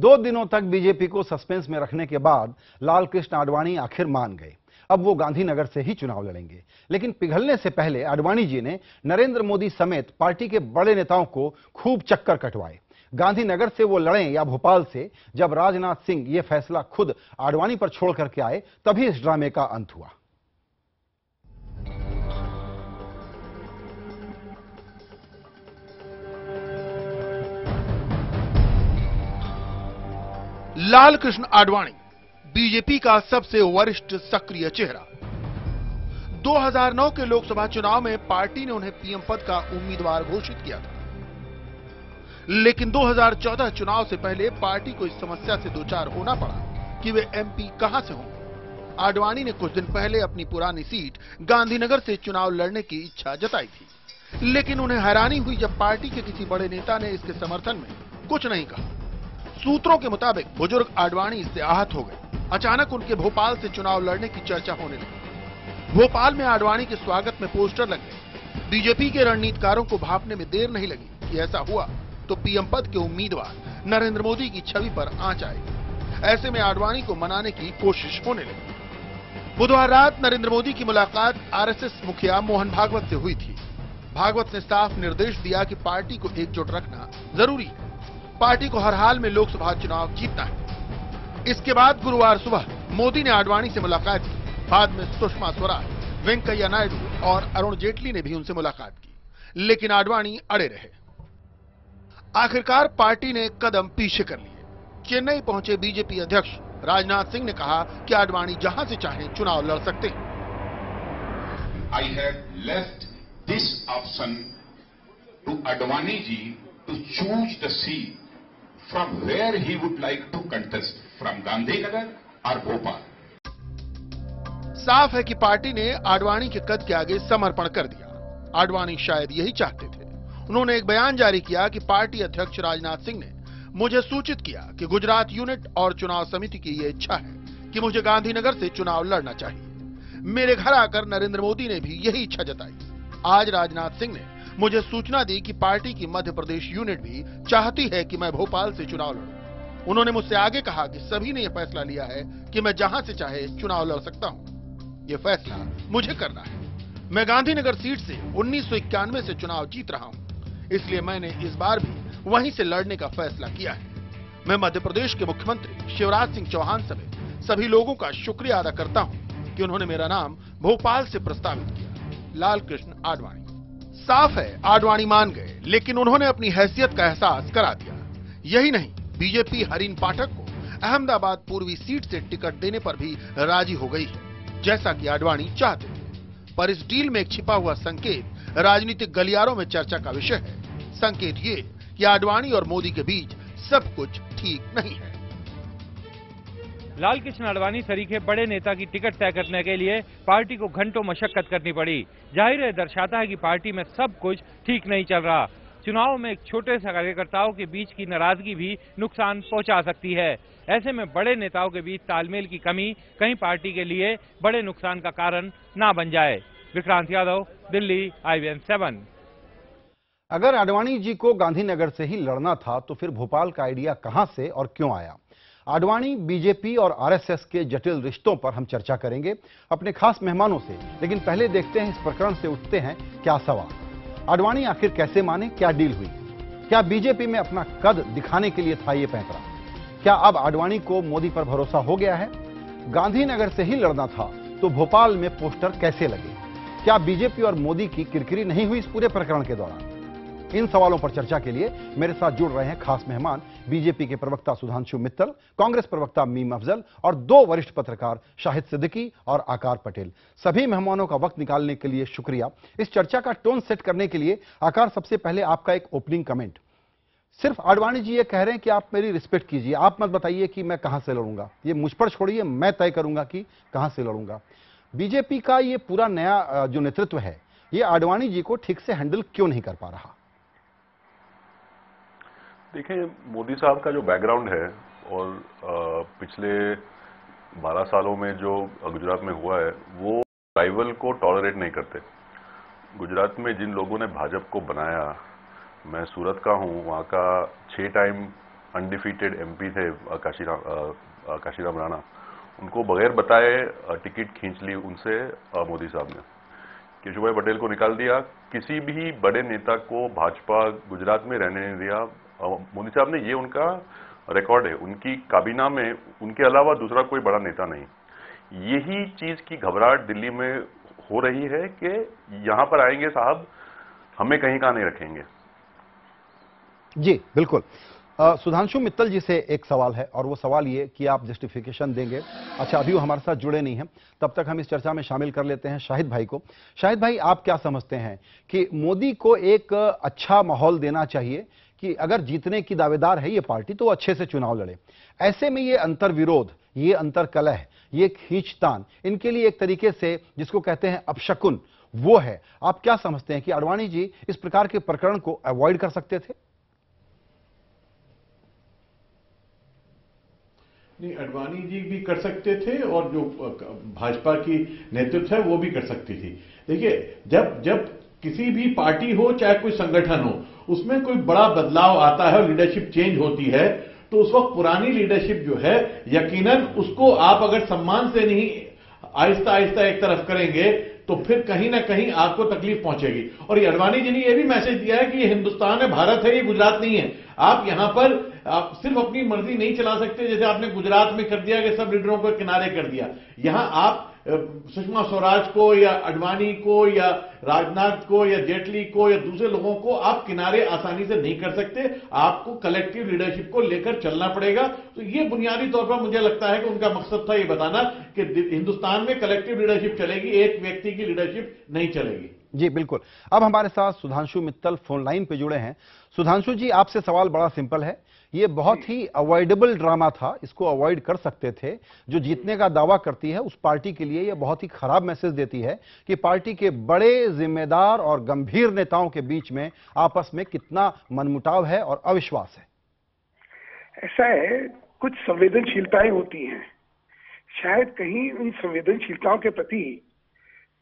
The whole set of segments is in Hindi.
2 दिनों तक बीजेपी को सस्पेंस में रखने के बाद लाल कृष्ण आडवाणी आखिर मान गए। अब वो गांधीनगर से ही चुनाव लड़ेंगे। लेकिन पिघलने से पहले आडवाणी जी ने नरेंद्र मोदी समेत पार्टी के बड़े नेताओं को खूब चक्कर कटवाए। गांधीनगर से वो लड़ें या भोपाल से, जब राजनाथ सिंह ये फैसला खुद आडवाणी पर छोड़ करके आए, तभी इस ड्रामे का अंत हुआ। लाल कृष्ण आडवाणी बीजेपी का सबसे वरिष्ठ सक्रिय चेहरा। 2009 के लोकसभा चुनाव में पार्टी ने उन्हें पीएम पद का उम्मीदवार घोषित किया था, लेकिन 2014 चुनाव से पहले पार्टी को इस समस्या से दो चार होना पड़ा कि वे एमपी कहां से होंगे। आडवाणी ने कुछ दिन पहले अपनी पुरानी सीट गांधीनगर से चुनाव लड़ने की इच्छा जताई थी, लेकिन उन्हें हैरानी हुई जब पार्टी के किसी बड़े नेता ने इसके समर्थन में कुछ नहीं कहा। सूत्रों के मुताबिक बुजुर्ग आडवाणी इससे आहत हो गए। अचानक उनके भोपाल से चुनाव लड़ने की चर्चा होने लगी। भोपाल में आडवाणी के स्वागत में पोस्टर लग गए। बीजेपी के रणनीतिकारों को भांपने में देर नहीं लगी कि ऐसा हुआ तो पीएम पद के उम्मीदवार नरेंद्र मोदी की छवि पर आंच आएगी। ऐसे में आडवाणी को मनाने की कोशिश होने लगी। बुधवार रात नरेंद्र मोदी की मुलाकात आरएसएस मुखिया मोहन भागवत से हुई थी। भागवत ने साफ निर्देश दिया कि पार्टी को एकजुट रखना जरूरी है। पार्टी को हर हाल में लोकसभा चुनाव जीतना है। इसके बाद गुरुवार सुबह मोदी ने आडवाणी से मुलाकात की। बाद में सुषमा स्वराज, वेंकैया नायडू और अरुण जेटली ने भी उनसे मुलाकात की, लेकिन आडवाणी अड़े रहे। आखिरकार पार्टी ने कदम पीछे कर लिए। चेन्नई पहुंचे बीजेपी अध्यक्ष राजनाथ सिंह ने कहा कि आडवाणी जहां से चाहें चुनाव लड़ सकते हैं। I have left this option to Advani ji to choose the seat from where he would like to contest, from Gandhinagar or Bhopal. साफ है कि पार्टी ने आडवाणी के कद के आगे समर्पण कर दिया। आडवाणी शायद यही चाहते थे। उन्होंने एक बयान जारी किया कि पार्टी अध्यक्ष राजनाथ सिंह ने मुझे सूचित किया कि गुजरात यूनिट और चुनाव समिति की यह इच्छा है कि मुझे गांधीनगर से चुनाव लड़ना चाहिए। मेरे घर आकर नरेंद्र मोदी ने भी यही इच्छा जताई। आज राजनाथ सिंह ने मुझे सूचना दी कि पार्टी की मध्य प्रदेश यूनिट भी चाहती है कि मैं भोपाल से चुनाव लड़ूं। उन्होंने मुझसे आगे कहा कि सभी ने यह फैसला लिया है कि मैं जहां से चाहे चुनाव लड़ सकता हूं। यह फैसला मुझे करना है। मैं गांधीनगर सीट से 1991 से चुनाव जीत रहा हूं, इसलिए मैंने इस बार भी वहीं से लड़ने का फैसला किया है। मैं मध्य प्रदेश के मुख्यमंत्री शिवराज सिंह चौहान समेत सभी लोगों का शुक्रिया अदा करता हूं कि उन्होंने मेरा नाम भोपाल से प्रस्तावित किया। लाल कृष्ण आडवाणी। साफ है आडवाणी मान गए, लेकिन उन्होंने अपनी हैसियत का एहसास करा दिया। यही नहीं, बीजेपी हरीन पाठक को अहमदाबाद पूर्वी सीट से टिकट देने पर भी राजी हो गई है, जैसा कि आडवाणी चाहते थे। पर इस डील में एक छिपा हुआ संकेत राजनीतिक गलियारों में चर्चा का विषय है। संकेत ये कि आडवाणी और मोदी के बीच सब कुछ ठीक नहीं है। लाल कृष्ण आडवाणी सरीखे बड़े नेता की टिकट तय करने के लिए पार्टी को घंटों मशक्कत करनी पड़ी। जाहिर है दर्शाता है कि पार्टी में सब कुछ ठीक नहीं चल रहा। चुनाव में एक छोटे से कार्यकर्ताओं के बीच की नाराजगी भी नुकसान पहुंचा सकती है। ऐसे में बड़े नेताओं के बीच तालमेल की कमी कहीं पार्टी के लिए बड़े नुकसान का कारण ना बन जाए। विक्रांत यादव, दिल्ली, IVM 7। अगर आडवाणी जी को गांधीनगर से ही लड़ना था तो फिर भोपाल का आइडिया कहां से और क्यों आया? आडवाणी, बीजेपी और आरएसएस के जटिल रिश्तों पर हम चर्चा करेंगे अपने खास मेहमानों से। लेकिन पहले देखते हैं इस प्रकरण से उठते हैं क्या सवाल। आडवाणी आखिर कैसे माने? क्या डील हुई? क्या बीजेपी में अपना कद दिखाने के लिए था ये पैंतरा? क्या अब आडवाणी को मोदी पर भरोसा हो गया है? गांधीनगर से ही लड़ना था तो भोपाल में पोस्टर कैसे लगे? क्या बीजेपी और मोदी की किरकिरी नहीं हुई इस पूरे प्रकरण के दौरान? इन सवालों पर चर्चा के लिए मेरे साथ जुड़ रहे हैं खास मेहमान, बीजेपी के प्रवक्ता सुधांशु मित्तल, कांग्रेस प्रवक्ता मीम अफजल और 2 वरिष्ठ पत्रकार शाहिद सिद्दीकी और आकार पटेल। सभी मेहमानों का वक्त निकालने के लिए शुक्रिया। इस चर्चा का टोन सेट करने के लिए आकार, सबसे पहले आपका एक ओपनिंग कमेंट। सिर्फ आडवाणी जी ये कह रहे हैं कि आप मेरी रिस्पेक्ट कीजिए, आप मत बताइए कि मैं कहां से लड़ूंगा, ये मुझ पर छोड़िए, मैं तय करूंगा कि कहां से लड़ूंगा। बीजेपी का ये पूरा नया जो नेतृत्व है, ये आडवाणी जी को ठीक से हैंडल क्यों नहीं कर पा रहा? देखिए, मोदी साहब का जो बैकग्राउंड है और पिछले 12 सालों में जो गुजरात में हुआ है, वो राइवल को टॉलरेट नहीं करते। गुजरात में जिन लोगों ने भाजपा को बनाया, मैं सूरत का हूँ, वहाँ का 6 टाइम अनडिफीटेड एमपी थे काशीराम राणा, उनको बगैर बताए टिकट खींच ली उनसे मोदी साहब ने। केशुभाई पटेल को निकाल दिया, किसी भी बड़े नेता को भाजपा गुजरात में रहने नहीं दिया मोदी साहब ने। ये उनका रिकॉर्ड है, उनकी काबीना में उनके अलावा दूसरा कोई बड़ा नेता नहीं। यही चीज की घबराहट दिल्ली में हो रही है कि यहां पर आएंगे साहब, हमें कहीं का नहीं रखेंगे। जी बिल्कुल। सुधांशु मित्तल जी से एक सवाल है, और वो सवाल ये कि आप जस्टिफिकेशन देंगे। अच्छा, अभी वो हमारे साथ जुड़े नहीं हैं, तब तक हम इस चर्चा में शामिल कर लेते हैं शाहिद भाई को। शाहिद भाई, आप क्या समझते हैं कि मोदी को एक अच्छा माहौल देना चाहिए कि अगर जीतने की दावेदार है ये पार्टी तो वो अच्छे से चुनाव लड़े। ऐसे में ये अंतर्विरोध, ये अंतर्कलह, ये खींचतान इनके लिए एक तरीके से जिसको कहते हैं अपशकुन वो है। आप क्या समझते हैं कि आडवाणी जी इस प्रकार के प्रकरण को अवॉइड कर सकते थे? नहीं, आडवाणी जी भी कर सकते थे और जो भाजपा की नेतृत्व है वो भी कर सकती थी। देखिए, जब किसी भी पार्टी हो चाहे कोई संगठन हो, उसमें कोई बड़ा बदलाव आता है और लीडरशिप चेंज होती है, तो उस वक्त पुरानी लीडरशिप जो है, यकीनन उसको आप अगर सम्मान से नहीं आहिस्ता आहिस्ता एक तरफ करेंगे तो फिर कहीं ना कहीं आपको तकलीफ पहुंचेगी। और ये आडवाणी जी ने यह भी मैसेज दिया है कि ये हिंदुस्तान है, भारत है, ये गुजरात नहीं है। आप यहां पर आप सिर्फ अपनी मर्जी नहीं चला सकते, जैसे आपने गुजरात में कर दिया कि सब लीडरों को किनारे कर दिया। यहां आप सुषमा स्वराज को या आडवाणी को या राजनाथ को या जेटली को या दूसरे लोगों को आप किनारे आसानी से नहीं कर सकते। आपको कलेक्टिव लीडरशिप को लेकर चलना पड़ेगा। तो ये बुनियादी तौर पर मुझे लगता है कि उनका मकसद था ये बताना कि हिंदुस्तान में कलेक्टिव लीडरशिप चलेगी, एक व्यक्ति की लीडरशिप नहीं चलेगी। जी बिल्कुल। अब हमारे साथ सुधांशु मित्तल फोन लाइन पे जुड़े हैं। सुधांशु जी, आपसे सवाल बड़ा सिंपल है। ये बहुत ही अवॉइडेबल ड्रामा था, इसको अवॉइड कर सकते थे। जो जीतने का दावा करती है उस पार्टी के लिए यह बहुत ही खराब मैसेज देती है कि पार्टी के बड़े जिम्मेदार और गंभीर नेताओं के बीच में आपस में कितना मनमुटाव है और अविश्वास है। ऐसा है, कुछ संवेदनशीलताएं होती हैं, शायद कहीं उन संवेदनशीलताओं के प्रति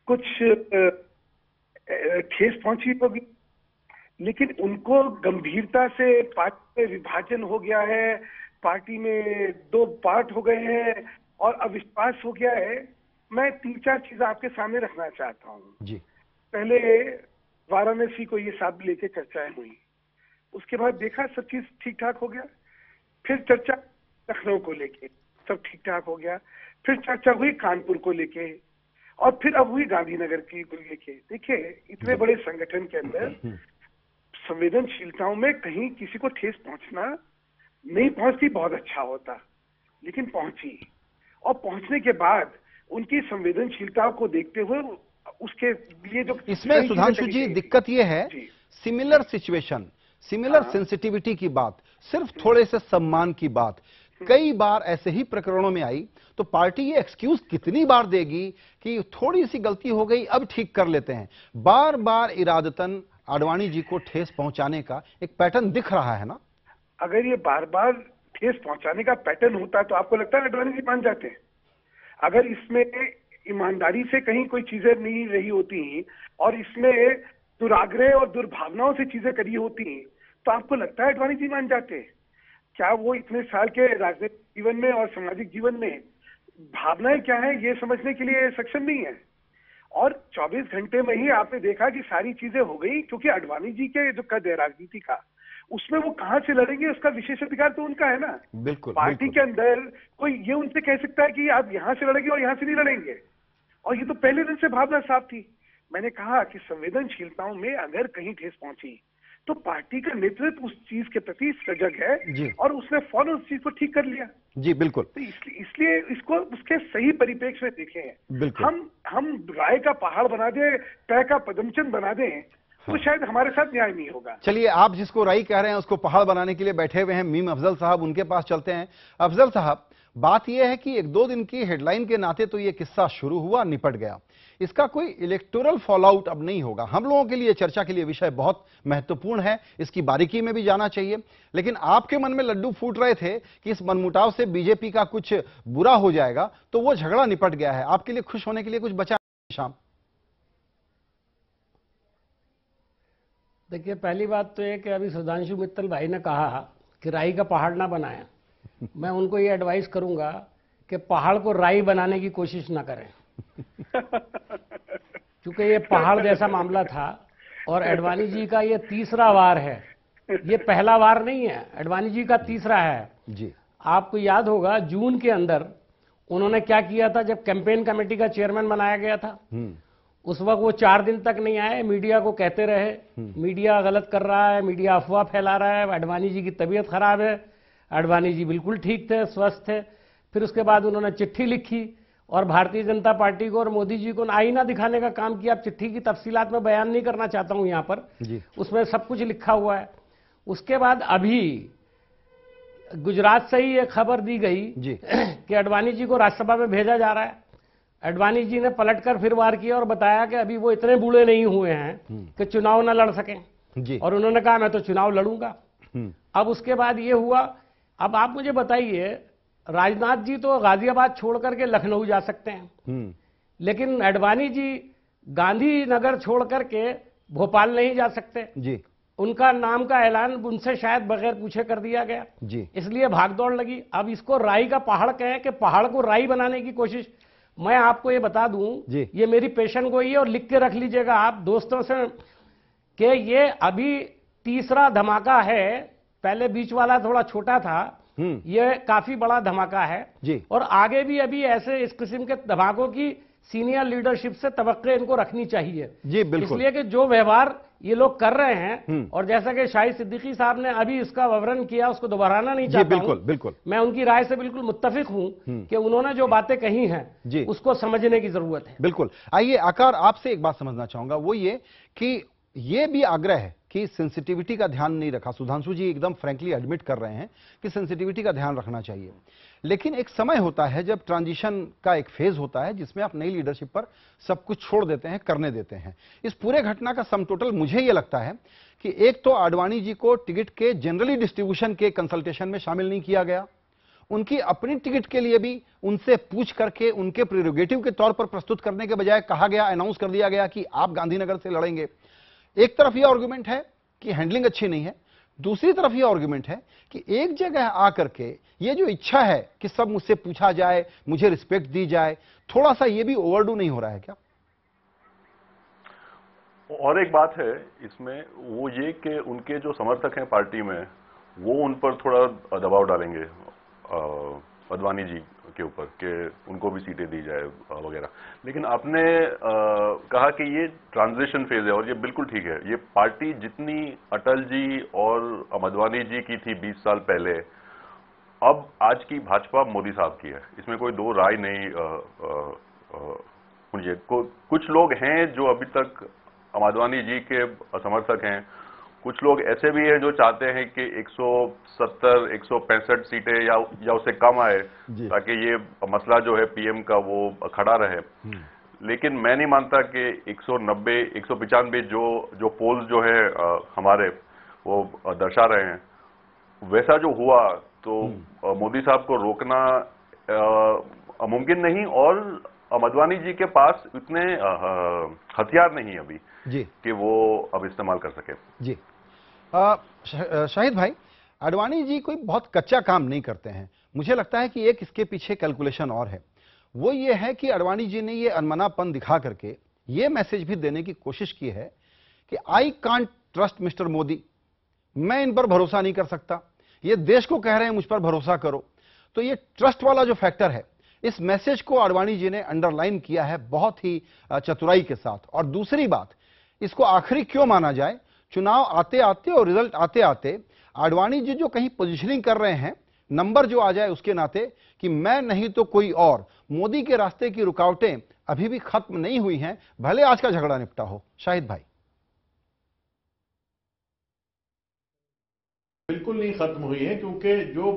कुछ ठेस पहुंची होगी, लेकिन उनको गंभीरता से पार्टी में विभाजन हो गया है, पार्टी में दो पार्ट हो गए हैं और अविश्वास हो गया है। मैं 3-4 चीजें आपके सामने रखना चाहता हूं जी। पहले वाराणसी को ये साथ लेके चर्चाएं हुई, उसके बाद देखा सब चीज ठीक ठाक हो गया। फिर चर्चा लखनऊ को लेके, सब ठीक ठाक हो गया। फिर चर्चा हुई कानपुर को लेके, और फिर अब हुई गांधीनगर की को लेके। देखिए, इतने बड़े संगठन के अंदर संवेदनशीलताओं में कहीं किसी को ठेस पहुंचना नहीं पहुंचती, बहुत अच्छा होता, लेकिन पहुंची। और पहुंचने के बाद उनकी संवेदनशीलताओं को देखते हुए उसके लिए जो इसमें सुधांशु जी दिक्कत यह है, सिमिलर सिचुएशन, सिमिलर सेंसिटिविटी की बात, सिर्फ थोड़े से सम्मान की बात कई बार ऐसे ही प्रकरणों में आई, तो पार्टी ये एक्सक्यूज कितनी बार देगी कि थोड़ी सी गलती हो गई अब ठीक कर लेते हैं। बार बार इरादतन आडवाणी जी को ठेस पहुंचाने का एक पैटर्न दिख रहा है ना। अगर ये बार बार ठेस पहुंचाने का पैटर्न होता तो आपको लगता है आडवाणी जी मान जाते? अगर इसमें ईमानदारी से कहीं कोई चीजें नहीं रही होती और इसमें दुराग्रह और दुर्भावनाओं से चीजें करी होती तो आपको लगता है आडवाणी जी मान जाते? क्या वो इतने साल के राजनीतिक जीवन में और सामाजिक जीवन में भावनाएं क्या है ये समझने के लिए सक्षम नहीं है? और 24 घंटे में ही आपने देखा कि सारी चीजें हो गई, क्योंकि आडवाणी जी के जो कद है राजनीति का, उसमें वो कहां से लड़ेंगे उसका विशेष अधिकार तो उनका है ना। बिल्कुल, पार्टी के अंदर कोई ये उनसे कह सकता है कि आप यहां से लड़ेंगे और यहां से नहीं लड़ेंगे? और ये तो पहले दिन से भावना साफ थी। मैंने कहा कि संवेदनशीलताओं में अगर कहीं ठेस पहुंची तो पार्टी का नेतृत्व उस चीज के प्रति सजग है और उसने फौरन उस चीज को ठीक कर लिया। जी बिल्कुल। तो इसलिए इसको उसके सही परिप्रेक्ष्य में देखें। हम राय का पहाड़ बना दें, तय का पदमचंद बना दें, तो शायद हमारे साथ न्याय नहीं होगा। चलिए, आप जिसको राय कह रहे हैं उसको पहाड़ बनाने के लिए बैठे हुए हैं मीम अफजल साहब, उनके पास चलते हैं। अफजल साहब, बात यह है कि 1-2 दिन की हेडलाइन के नाते तो ये किस्सा शुरू हुआ, निपट गया, इसका कोई इलेक्टोरल फॉलोआउट अब नहीं होगा। हम लोगों के लिए चर्चा के लिए विषय बहुत महत्वपूर्ण है, इसकी बारीकी में भी जाना चाहिए, लेकिन आपके मन में लड्डू फूट रहे थे कि इस मनमुटाव से बीजेपी का कुछ बुरा हो जाएगा, तो वो झगड़ा निपट गया है। आपके लिए खुश होने के लिए कुछ बचा शाम? देखिए, पहली बात तो ये कि अभी सुधांशु मित्तल भाई ने कहा कि राई का पहाड़ ना बनाएं। मैं उनको ये एडवाइस करूंगा कि पहाड़ को राई बनाने की कोशिश ना करें, क्योंकि ये पहाड़ जैसा मामला था। और आडवाणी जी का ये तीसरा वार है, ये पहला वार नहीं है, आडवाणी जी का तीसरा है जी। आपको याद होगा जून के अंदर उन्होंने क्या किया था, जब कैंपेन कमेटी का चेयरमैन बनाया गया था, उस वक्त वो 4 दिन तक नहीं आए, मीडिया को कहते रहे मीडिया गलत कर रहा है, मीडिया अफवाह फैला रहा है, आडवाणी जी की तबीयत खराब है। आडवाणी जी बिल्कुल ठीक थे, स्वस्थ थे। फिर उसके बाद उन्होंने चिट्ठी लिखी और भारतीय जनता पार्टी को और मोदी जी को आईना दिखाने का काम किया। अब चिट्ठी की तफसीलात में बयान नहीं करना चाहता हूं यहां पर जी। उसमें सब कुछ लिखा हुआ है। उसके बाद अभी गुजरात से ही एक खबर दी गई जी कि आडवाणी जी को राज्यसभा में भेजा जा रहा है। आडवाणी जी ने पलटकर फिर वार किया और बताया कि अभी वो इतने बूढ़े नहीं हुए हैं कि चुनाव न लड़ सकें जी। और उन्होंने कहा मैं तो चुनाव लड़ूंगा। अब उसके बाद ये हुआ। अब आप मुझे बताइए, राजनाथ जी तो गाजियाबाद छोड़ करके लखनऊ जा सकते हैं, लेकिन आडवाणी जी गांधीनगर छोड़ करके भोपाल नहीं जा सकते जी। उनका नाम का ऐलान उनसे शायद बगैर पूछे कर दिया गया जी। इसलिए भागदौड़ लगी। अब इसको राई का पहाड़ कहें कि पहाड़ को राई बनाने की कोशिश। मैं आपको ये बता दूं, ये मेरी पेशन गोई है और लिख के रख लीजिएगा आप दोस्तों से कि ये अभी तीसरा धमाका है। पहले बीच वाला थोड़ा छोटा था, ये काफी बड़ा धमाका है जी। और आगे भी अभी ऐसे इस किस्म के धमाकों की सीनियर लीडरशिप से तवक्के इनको रखनी चाहिए जी। बिल्कुल। इसलिए कि जो व्यवहार ये लोग कर रहे हैं और जैसा कि शाहिद सिद्दीकी साहब ने अभी इसका विवरण किया, उसको दोहराना नहीं चाहता हूं। बिल्कुल बिल्कुल। मैं उनकी राय से बिल्कुल मुत्तफिक हूं कि उन्होंने जो बातें कही हैं उसको समझने की जरूरत है। बिल्कुल। आइए आकार, आपसे एक बात समझना चाहूंगा, वो ये कि ये भी आग्रह है कि सेंसिटिविटी का ध्यान नहीं रखा। सुधांशु जी एकदम फ्रैंकली एडमिट कर रहे हैं कि सेंसिटिविटी का ध्यान रखना चाहिए, लेकिन एक समय होता है जब ट्रांजिशन का एक फेज होता है जिसमें आप नई लीडरशिप पर सब कुछ छोड़ देते हैं, करने देते हैं। इस पूरे घटना का सम टोटल मुझे यह लगता है कि एक तो आडवाणी जी को टिकट के जनरली डिस्ट्रीब्यूशन के कंसल्टेशन में शामिल नहीं किया गया, उनकी अपनी टिकट के लिए भी उनसे पूछ करके उनके प्रेरोगेटिव के तौर पर प्रस्तुत करने के बजाय कहा गया, अनाउंस कर दिया गया कि आप गांधीनगर से लड़ेंगे। एक तरफ यह आर्गुमेंट है कि हैंडलिंग अच्छी नहीं है, दूसरी तरफ यह आर्गुमेंट है कि एक जगह आकर के ये जो इच्छा है कि सब मुझसे पूछा जाए, मुझे रिस्पेक्ट दी जाए, थोड़ा सा ये भी ओवरडू नहीं हो रहा है क्या? और एक बात है इसमें, वो ये कि उनके जो समर्थक हैं पार्टी में, वो उन पर थोड़ा दबाव डालेंगे आडवाणी जी के ऊपर कि उनको भी सीटें दी जाए वगैरह। लेकिन आपने कहा कि ये ट्रांजिशन फेज है और ये बिल्कुल ठीक है। ये पार्टी जितनी अटल जी और आडवाणी जी की थी 20 साल पहले, अब आज की भाजपा मोदी साहब की है, इसमें कोई दो राय नहीं। कुछ लोग हैं जो अभी तक आडवाणी जी के समर्थक हैं, कुछ लोग ऐसे भी हैं जो चाहते हैं कि 170, 165 सीटें या उससे कम आए ताकि ये मसला जो है पीएम का वो खड़ा रहे। लेकिन मैं नहीं मानता कि 190, 195 जो पोल्स जो है हमारे वो दर्शा रहे हैं, वैसा जो हुआ तो मोदी साहब को रोकना मुमकिन नहीं। और आडवाणी जी के पास इतने हथियार नहीं अभी जी कि वो अब इस्तेमाल कर सके। जी। शाहिद भाई, आडवाणी जी कोई बहुत कच्चा काम नहीं करते हैं। मुझे लगता है कि एक इसके पीछे कैलकुलेशन और है, वो ये है कि आडवाणी जी ने ये अनमनापन दिखा करके ये मैसेज भी देने की कोशिश की है कि I can't trust mister Modi, मैं इन पर भरोसा नहीं कर सकता, ये देश को कह रहे हैं मुझ पर भरोसा करो। तो ये ट्रस्ट वाला जो फैक्टर है, इस मैसेज को आडवाणी जी ने अंडरलाइन किया है बहुत ही चतुराई के साथ। और दूसरी बात, इसको आखिरी क्यों माना जाए, चुनाव आते आते और रिजल्ट आते आते आडवाणी जी जो कहीं पोजीशनिंग कर रहे हैं, नंबर जो आ जाए उसके नाते कि मैं नहीं तो कोई और, मोदी के रास्ते की रुकावटें अभी भी खत्म नहीं हुई हैं, भले आज का झगड़ा निपटा हो। शाहिद भाई, बिल्कुल नहीं खत्म हुई है, क्योंकि जो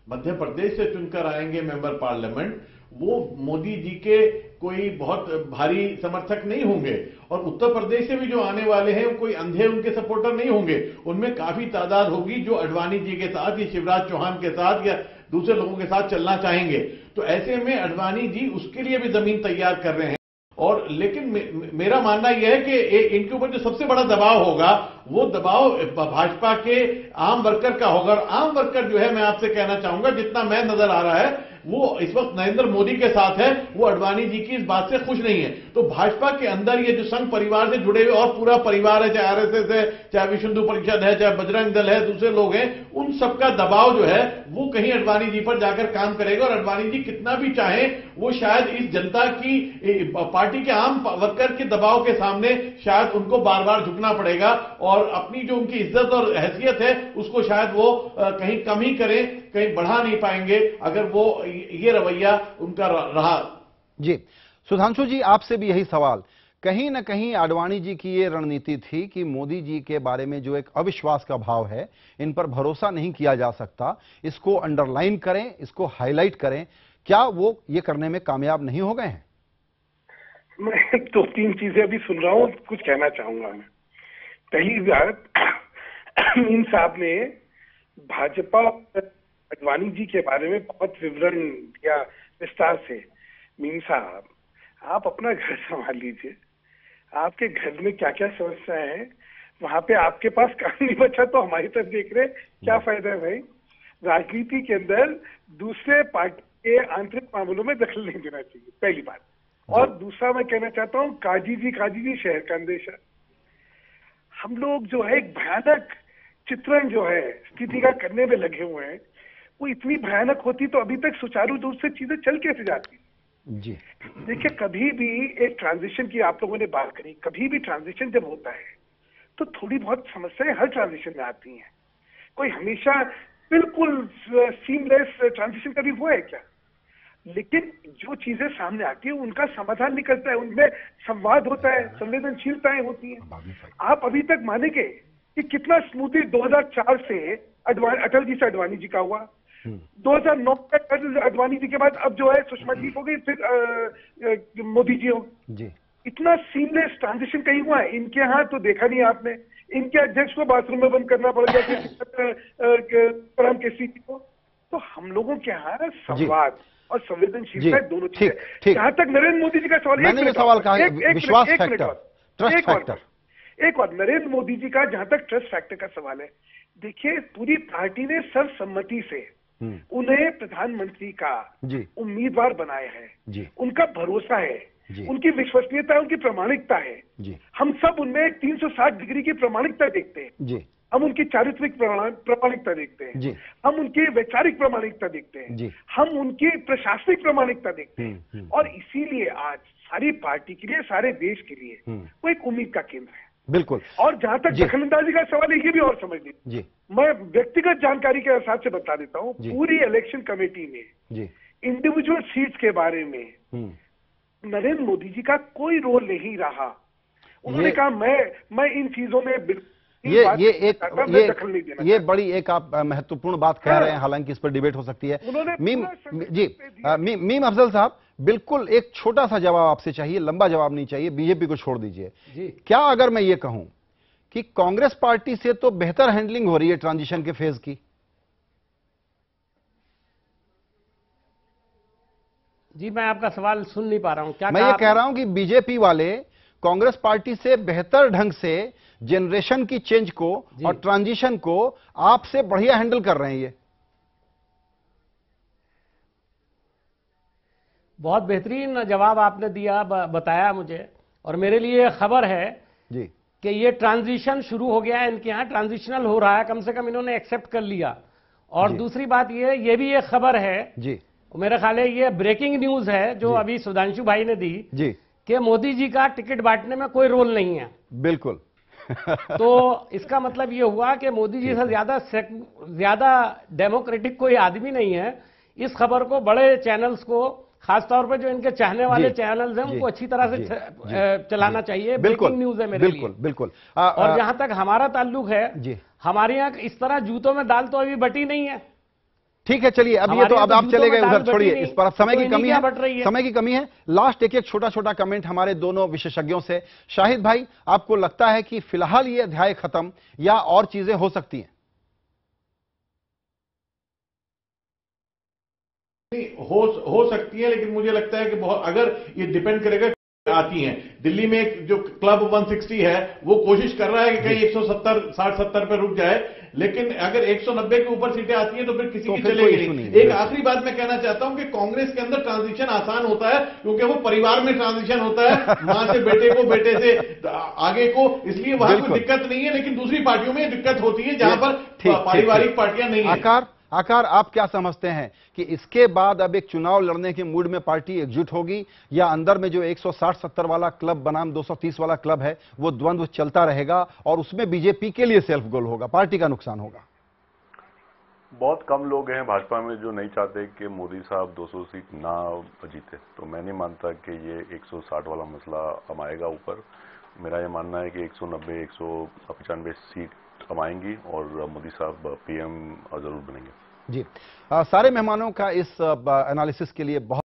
मध्य प्रदेश से चुनकर आएंगे मेंबर पार्लियामेंट, वो मोदी जी के कोई बहुत भारी समर्थक नहीं होंगे। और उत्तर प्रदेश से भी जो आने वाले हैं वो कोई अंधे उनके सपोर्टर नहीं होंगे, उनमें काफी तादाद होगी जो आडवाणी जी के साथ या शिवराज चौहान के साथ या दूसरे लोगों के साथ चलना चाहेंगे। तो ऐसे में आडवाणी जी उसके लिए भी जमीन तैयार कर रहे हैं। और लेकिन मेरा मानना यह है कि इनके ऊपर जो सबसे बड़ा दबाव होगा वो दबाव भाजपा के आम वर्कर का होगा। और आम वर्कर जो है, मैं आपसे कहना चाहूंगा, जितना मैं नजर आ रहा है वो इस वक्त नरेंद्र मोदी के साथ है, वो आडवाणी जी की इस बात से खुश नहीं है। तो भाजपा के अंदर ये जो संघ परिवार से जुड़े हुए और पूरा परिवार है, चाहे आरएसएस है, चाहे विश्व हिंदू परिषद है, चाहे बजरंग दल है, दूसरे लोग हैं, उन सबका दबाव जो है वो कहीं आडवाणी जी पर जाकर काम करेगा। और आडवाणी जी कितना भी चाहें, वो शायद इस जनता की, पार्टी के आम वर्कर के दबाव के सामने शायद उनको बार बार झुकना पड़ेगा और अपनी जो उनकी इज्जत और हैसियत है उसको शायद वो कहीं कम ही करें, कहीं बढ़ा नहीं पाएंगे अगर वो ये रवैया उनका रहा। जी सुधांशु जी, आपसे भी यही सवाल। कहीं ना कहीं आडवाणी जी की ये रणनीति थी कि मोदी जी के बारे में जो एक अविश्वास का भाव है, इन पर भरोसा नहीं किया जा सकता, इसको अंडरलाइन करें, इसको हाईलाइट करें। क्या वो ये करने में कामयाब नहीं हो गए हैं? मैं दो तीन चीजें अभी सुन रहा हूं, कुछ कहना चाहूंगा मैं। पहली बात, मीम साहब ने भाजपा आडवाणी जी के बारे में बहुत विवरण दिया विस्तार से। मीम साहब, आप अपना घर संभाल लीजिए, आपके घर में क्या क्या समस्याएं हैं, वहां पे आपके पास काम नहीं बचा तो हमारी तरफ देख रहे, क्या फायदा है भाई? राजनीति के अंदर दूसरे पार्टी के आंतरिक मामलों में दखल नहीं देना चाहिए, पहली बात। और दूसरा मैं कहना चाहता हूँ, काजी जी शहर का अंदेशा। हम लोग जो है एक भयानक चित्रण जो है स्थिति का करने में लगे हुए हैं, वो इतनी भयानक होती तो अभी तक सुचारू रूप से चीजें चल कैसे जाती? जी देखिए, कभी भी एक ट्रांजिशन की आप लोगों ने बात करी, कभी भी ट्रांजिशन जब होता है तो थोड़ी बहुत समस्याएं हर ट्रांजिशन में आती हैं। कोई हमेशा बिल्कुल सीमलेस ट्रांजिशन कभी हुआ है क्या? लेकिन जो चीजें सामने आती है उनका समाधान निकलता है, उनमें संवाद होता है, संवेदनशीलताएं होती हैं। आप अभी तक मानेंगे कि कितना स्मूथली 2004 से अटल जी से आडवाणी जी का हुआ, 2009 तक आडवाणी जी के बाद अब जो है सुषमा जी हो गई, फिर मोदी जी हो। इतना सीमलेस ट्रांजिशन कहीं हुआ है? इनके यहाँ तो देखा नहीं आपने। इनके अध्यक्ष को बाथरूम में बंद करना पड़ गया प्रणब केसरी जी को। तो हम लोगों के यहाँ संवाद और संवेदनशीलता दोनों चीजें। जहां तक नरेंद्र मोदी जी का सवाल, मैंने जो सवाल कहा, विश्वास फैक्टर, ट्रस्ट फैक्टर, एक और नरेंद्र मोदी जी का जहां तक ट्रस्ट फैक्टर का सवाल है, देखिए पूरी पार्टी ने सर्वसम्मति से उन्हें प्रधानमंत्री का उम्मीदवार बनाया है। उनका भरोसा है, उनकी विश्वसनीयता, उनकी प्रामाणिकता है। हम सब उनमें 360 डिग्री की प्रामाणिकता देखते हैं। हम उनकी चारित्रिक प्रामाणिकता देखते हैं, हम उनकी वैचारिक प्रामाणिकता देखते हैं, हम उनकी प्रशासनिक प्रामाणिकता देखते हैं। और इसीलिए आज सारी पार्टी के लिए, सारे देश के लिए वो एक उम्मीद का केंद्र है। बिल्कुल। और जहां तक दखलंदाजी का सवाल है, ये भी और समझ लीजिए, मैं व्यक्तिगत जानकारी के हिसाब से बता देता हूँ। पूरी इलेक्शन कमेटी में इंडिविजुअल सीट्स के बारे में नरेंद्र मोदी जी का कोई रोल नहीं रहा। उन्होंने कहा मैं इन चीजों में ये बड़ी एक आप महत्वपूर्ण बात कह रहे हैं, हालांकि इस पर डिबेट हो सकती है। मीम अफजल साहब, बिल्कुल एक छोटा सा जवाब आपसे चाहिए, लंबा जवाब नहीं चाहिए, बीजेपी को छोड़ दीजिए। क्या अगर मैं ये कहूं कि कांग्रेस पार्टी से तो बेहतर हैंडलिंग हो रही है ट्रांजिशन के फेज की? जी, मैं आपका सवाल सुन नहीं पा रहा हूं। क्या मैं ये कह रहा हूं कि बीजेपी वाले कांग्रेस पार्टी से बेहतर ढंग से जनरेशन की चेंज को और ट्रांजिशन को आपसे बढ़िया हैंडल कर रहे हैं। ये बहुत बेहतरीन जवाब आपने दिया, बताया मुझे। और मेरे लिए खबर है जी कि ये ट्रांजिशन शुरू हो गया है, इनके यहाँ ट्रांजिशनल हो रहा है, कम से कम इन्होंने एक्सेप्ट कर लिया। और दूसरी बात ये भी एक खबर है जी, मेरे ख्याल है ये ब्रेकिंग न्यूज है जो अभी सुधांशु भाई ने दी जी, कि मोदी जी का टिकट बांटने में कोई रोल नहीं है। बिल्कुल। तो इसका मतलब ये हुआ कि मोदी जी से ज्यादा डेमोक्रेटिक कोई आदमी नहीं है। इस खबर को बड़े चैनल्स को, खासतौर पर जो इनके चाहने वाले चैनल्स हैं, उनको अच्छी तरह से चलाना चाहिए। ब्रेकिंग न्यूज है मेरे लिए। बिल्कुल। और जहां तक हमारा ताल्लुक है, हमारे यहाँ इस तरह जूतों में दाल तो अभी बटी नहीं है। ठीक है, चलिए अब ये तो अब आप चले गए उधर, छोड़िए, इस पर समय की कमी है, समय की कमी है। लास्ट एक छोटा छोटा कमेंट हमारे दोनों विशेषज्ञों से। शाहिद भाई, आपको लगता है कि फिलहाल ये अध्याय खत्म या और चीजें हो सकती हैं? हो सकती है, लेकिन मुझे लगता है कि बहुत, अगर ये डिपेंड करेगा आती हैं। दिल्ली में एक जो क्लब 160 है वो कोशिश कर रहा है कि कहीं 170 60-70 पे रुक जाए, लेकिन अगर 190 के ऊपर सीटें आती हैं तो फिर किसी की चलेगी नहीं। एक आखिरी बात मैं कहना चाहता हूं कि कांग्रेस के अंदर ट्रांजिशन आसान होता है क्योंकि वो परिवार में ट्रांजिशन होता है, मां से बेटे को, बेटे से आगे को, इसलिए वहां कोई दिक्कत नहीं है। लेकिन दूसरी पार्टियों में दिक्कत होती है जहां पर पारिवारिक पार्टियां नहीं है। आकार आप क्या समझते हैं कि इसके बाद अब एक चुनाव लड़ने के मूड में पार्टी एकजुट होगी, या अंदर में जो 160-70 वाला क्लब बनाम 230 वाला क्लब है वो द्वंद्व चलता रहेगा और उसमें बीजेपी के लिए सेल्फ गोल होगा, पार्टी का नुकसान होगा? बहुत कम लोग हैं भाजपा में जो नहीं चाहते कि मोदी साहब 200 सीट ना जीते, तो मैं नहीं मानता कि ये 160 वाला मसला हम आएगा ऊपर। मेरा ये मानना है कि 190 195 सीट कमाएंगी और मोदी साहब पीएम जरूर बनेंगे। जी, सारे मेहमानों का इस एनालिसिस के लिए बहुत